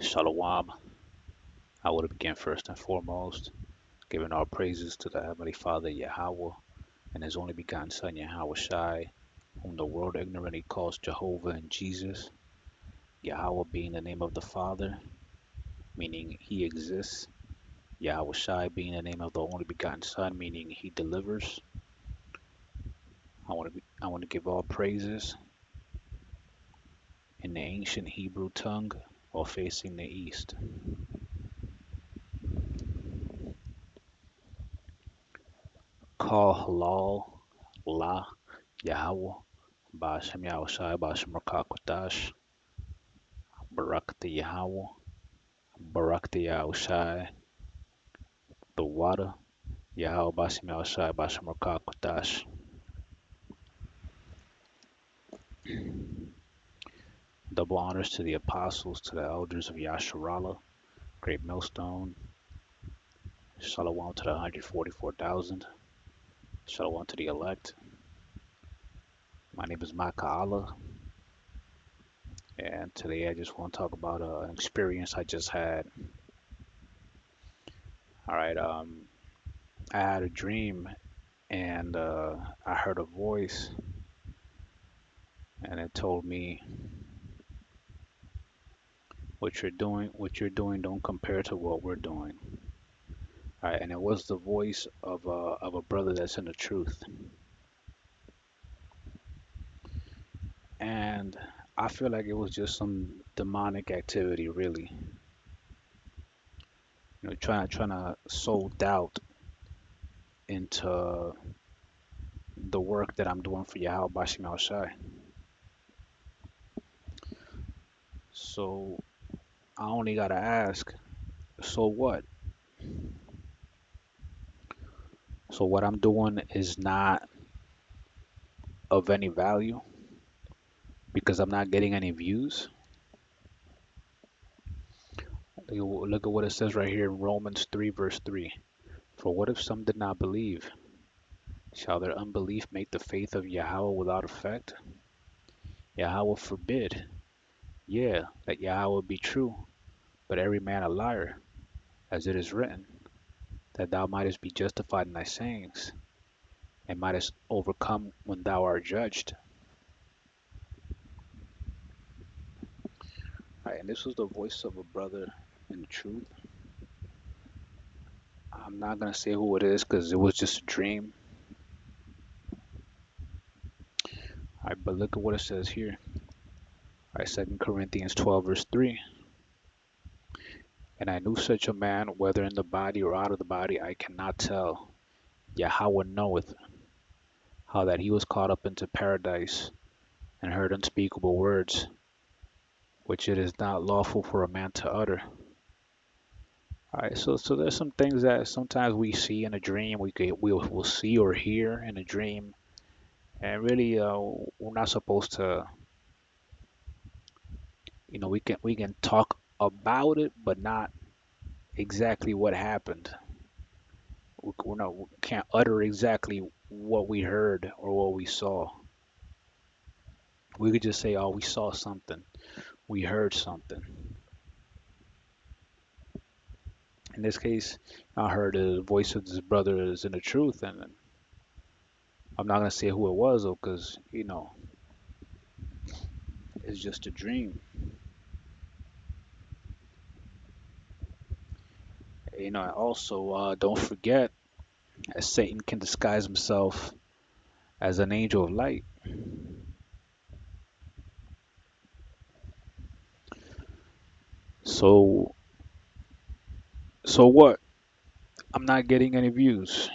Shalom. I would begin first and foremost, giving our praises to the Heavenly Father Yahweh and His only begotten Son Yahweh Shai, whom the world ignorantly calls Jehovah and Jesus. Yahweh being the name of the Father, meaning He exists. Yahweh Shai being the name of the only begotten Son, meaning He delivers. I want to give all praises in the ancient Hebrew tongue while facing the east. Call halal la Yahweh Ba'ashem Yahweh Shai Ba'ashem Rakakwadash Barakta Yahweh Barakta Yahweh Shai the water Yahweh Ba'ashem Yahweh Shai Ba'ashem Rakakwadash. Double honors to the apostles, to the elders of Yasharala, Greatmillstone. Shalom to the 144,000. Shalom to the elect. My name is Maka'ala, and today I just want to talk about an experience I just had. All right, I had a dream, and I heard a voice, and it told me, what you're doing, don't compare to what we're doing. All right, and it was the voice of a brother that's in the truth, and I feel like it was just some demonic activity, really. Trying to sow doubt into the work that I'm doing for Yahweh Bashim Al Shai. So I only gotta ask, so what? So what I'm doing is not of any value because I'm not getting any views. Look at what it says right here in Romans 3 verse 3. For what if some did not believe? Shall their unbelief make the faith of Yahweh without effect? Yahweh forbid. Yeah, let Yahweh be true, but every man a liar, as it is written, that thou mightest be justified in thy sayings, and mightest overcome when thou art judged. All right, and this was the voice of a brother in the truth. I'm not gonna say who it is because it was just a dream. All right, but look at what it says here. All right, 2 Corinthians 12 verse 3. And I knew such a man, whether in the body or out of the body, I cannot tell. Yahweh knoweth, how that he was caught up into paradise, and heard unspeakable words, which it is not lawful for a man to utter. All right, so there's some things that sometimes we see in a dream, we'll see or hear in a dream, and really we're not supposed to, we can talk about it, but not exactly what happened. We can't utter exactly what we heard or what we saw. We could just say, oh, we saw something, we heard something. In this case, I heard the voice of this brother is in the truth, and I'm not gonna say who it was though, because it's just a dream. Also, don't forget, as Satan can disguise himself as an angel of light. So, so what? I'm not getting any views.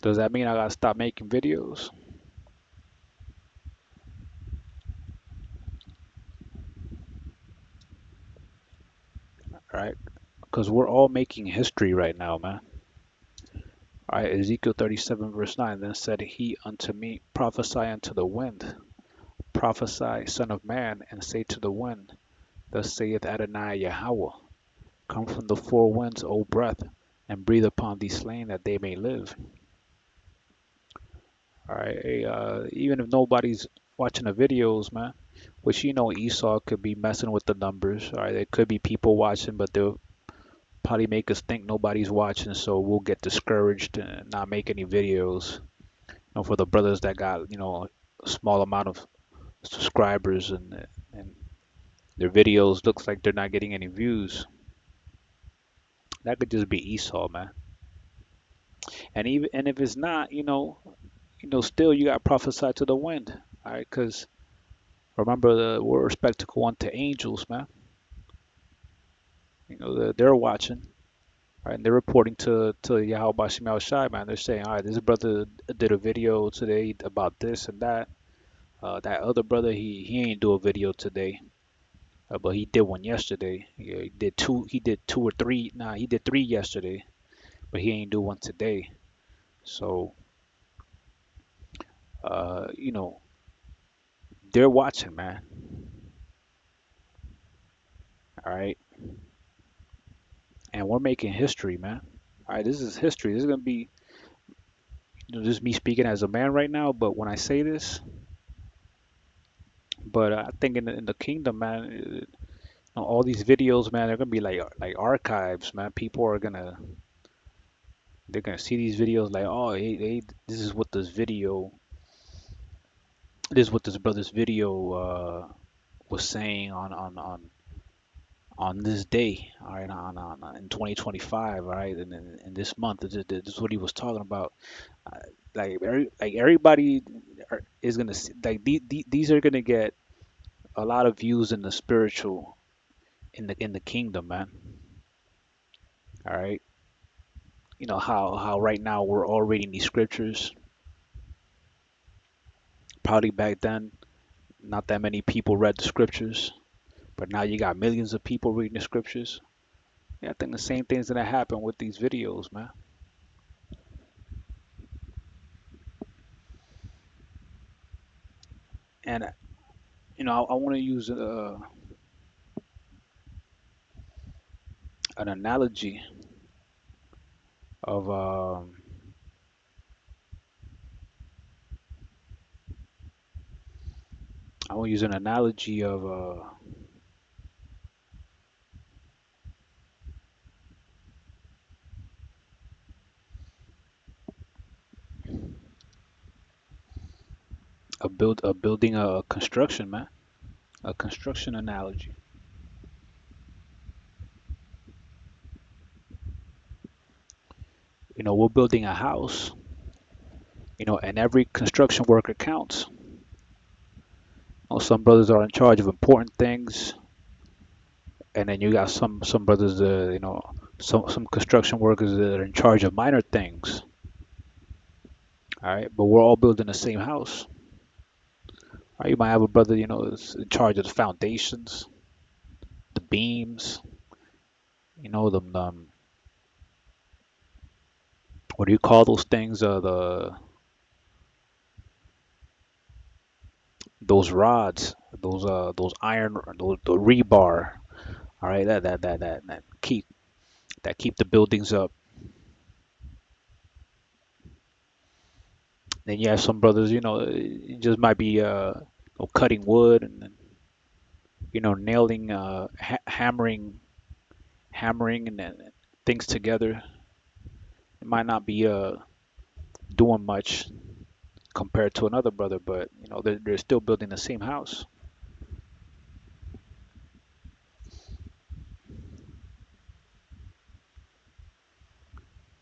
Does that mean I gotta stop making videos? Right? Because we're all making history right now, man. All right, Ezekiel 37 verse 9. Then said he unto me, prophesy unto the wind. Prophesy, son of man, and say to the wind, thus saith Adonai Yahweh, come from the four winds, O breath, and breathe upon these slain that they may live. All right, hey, even if nobody's watching the videos, man, Which Esau could be messing with the numbers. All right, there could be people watching, but they'll probably make us think nobody's watching, so we'll get discouraged and not make any videos. For the brothers that got a small amount of subscribers and their videos looks like they're not getting any views. That could just be Esau, man. And if it's not, still you got prophesy to the wind, all right? Because remember the word of spectacle unto angels, man. They're watching, right? And they're reporting to Yahweh Bashim Shai, man. They're saying, all right, this brother did a video today about this and that. That other brother, he ain't do a video today, but he did one yesterday. Yeah, he did two. He did two or three. Nah, he did three yesterday, but he ain't do one today. So, uh, you know, they're watching, man. All right, and we're making history, man. All right, this is history. This is gonna be just me speaking as a man right now. But when I say this, but I think in the kingdom, man, all these videos, man, they're gonna be like archives, man. People are gonna they're gonna see these videos like, oh, hey, this is what this brother's video was saying on this day, all right, in 2025, all right, and in this month, this is what he was talking about. Uh, like everybody is gonna see, like these are gonna get a lot of views in the spiritual in the kingdom, man. All right, how right now we're all reading these scriptures. Probably back then, not that many people read the scriptures, but now you got millions of people reading the scriptures. Yeah, I think the same thing's gonna happen with these videos, man. And I want to use an analogy of I want to use an analogy building a construction, man. A construction analogy. We're building a house. And every construction worker counts. Some brothers are in charge of important things, and then you got some brothers, some construction workers that are in charge of minor things. All right, but we're all building the same house. All right, you might have a brother, is in charge of the foundations, the beams, what do you call those things? Those rods, those iron, the rebar. All right, that keep the buildings up. Then you have some brothers, it just might be cutting wood and nailing, hammering and then things together. It might not be doing much compared to another brother, but they're still building the same house.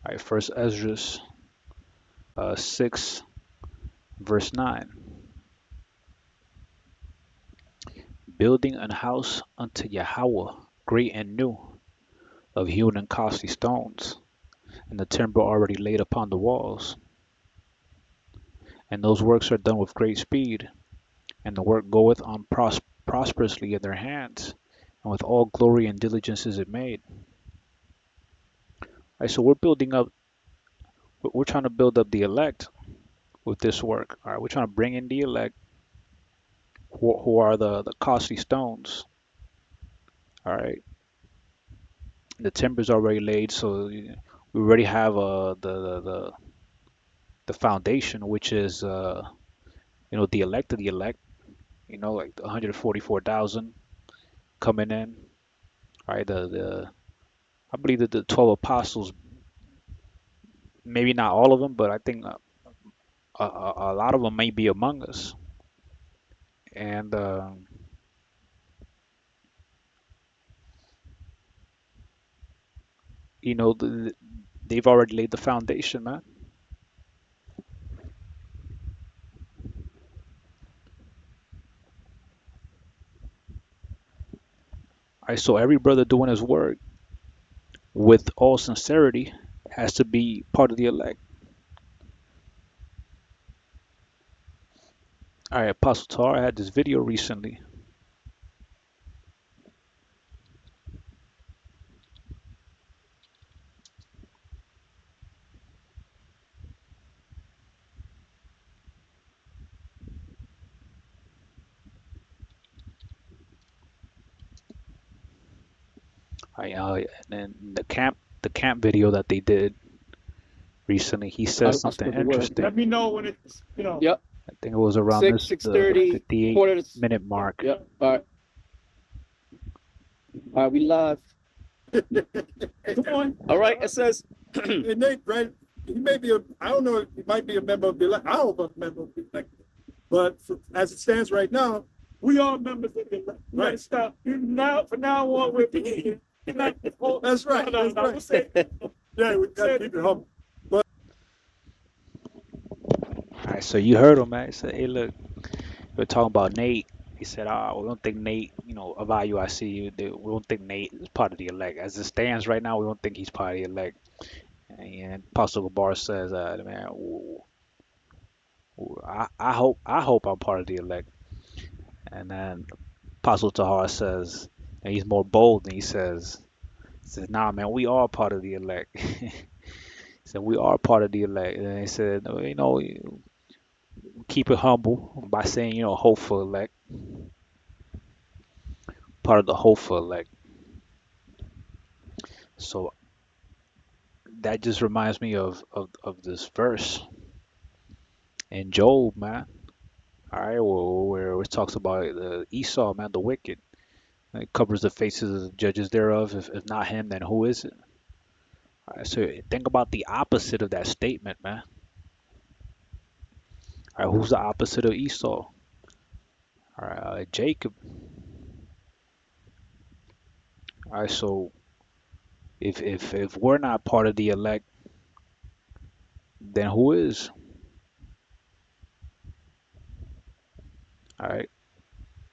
All right, First Ezra 6 verse 9. Building an house unto Yahweh, great and new, of hewn and costly stones, and the timber already laid upon the walls. And those works are done with great speed, and the work goeth on prosperously in their hands, and with all glory and diligence is it made. Right, so we're trying to build up the elect with this work. All right, we're trying to bring in the elect who are the costly stones. All right, the timber's already laid, so we already have the foundation, which is the elect of the elect. like the 144,000 coming in. Right, the I believe that the 12 apostles, maybe not all of them, but I think a lot of them may be among us. And you know, they've already laid the foundation, man. I saw every brother doing his work with all sincerity has to be part of the elect. All right, Apostle Tar had this video recently. And then the camp video that they did recently, he says I something spread the word. interesting. Let me know when it's, Yep. I think it was around the 6:30, 58 quarter to. minute mark. Yep. All right. All right, we live. come on. All right. It says. And Nate, right? He may be I don't know, he might be a member of the elect. I don't know if a member of the elect. But as it stands right now, we are members of the elect. Right. Stop. Now, from now on, we're being. That's right. That's right. Yeah, we got to keep it humble. All right, so you heard him, man. He said, "Hey, look, we're talking about Nate." He said, we don't think Nate, of IUIC, we don't think Nate is part of the elect. As it stands right now, we don't think he's part of the elect." And Apostle Gabar says, "Man, I hope I'm part of the elect." And then Apostle Tahar says, and he's more bold, and he says, "Nah, man, we are part of the elect." He said, "We are part of the elect." And he said, "Keep it humble by saying, hopeful elect, part of the hopeful elect." So that just reminds me of this verse in Job, man. All right, where it talks about Esau, man, the wicked. It covers the faces of the judges thereof. If not him, then who is it? All right, so think about the opposite of that statement, man. All right, who's the opposite of Esau? All right, Jacob. All right, so if we're not part of the elect, then who is? All right,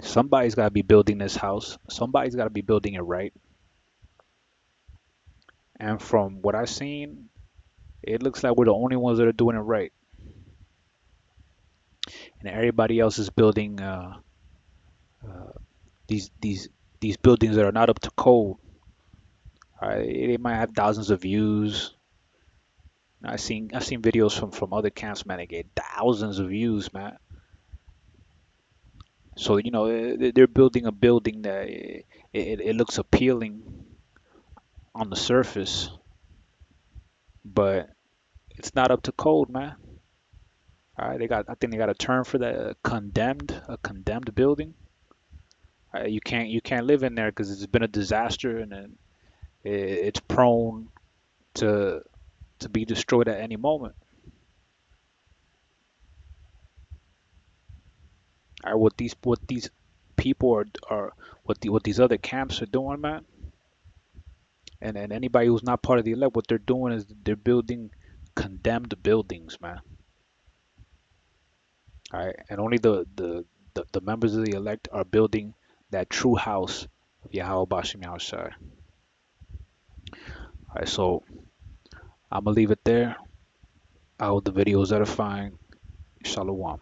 somebody's got to be building this house. Somebody's got to be building it right. And from what I've seen, it looks like we're the only ones that are doing it right, and everybody else is building uh, these buildings that are not up to code. They might have thousands of views. I've seen videos from other camps, man. They get thousands of views, man. So they're building a building that it looks appealing on the surface, but it's not up to code, man. All right, I think they got a term for that, a condemned building. You can't live in there because it's been a disaster, and then it's prone to be destroyed at any moment. All right, what these people are what these other camps are doing, man, and anybody who's not part of the elect, what they're doing is they're building condemned buildings, man. All right, and only the members of the elect are building that true house of Yahweh Bashim Yahushai. All right, so I'm gonna leave it there. I hope the video is edifying. Shalom.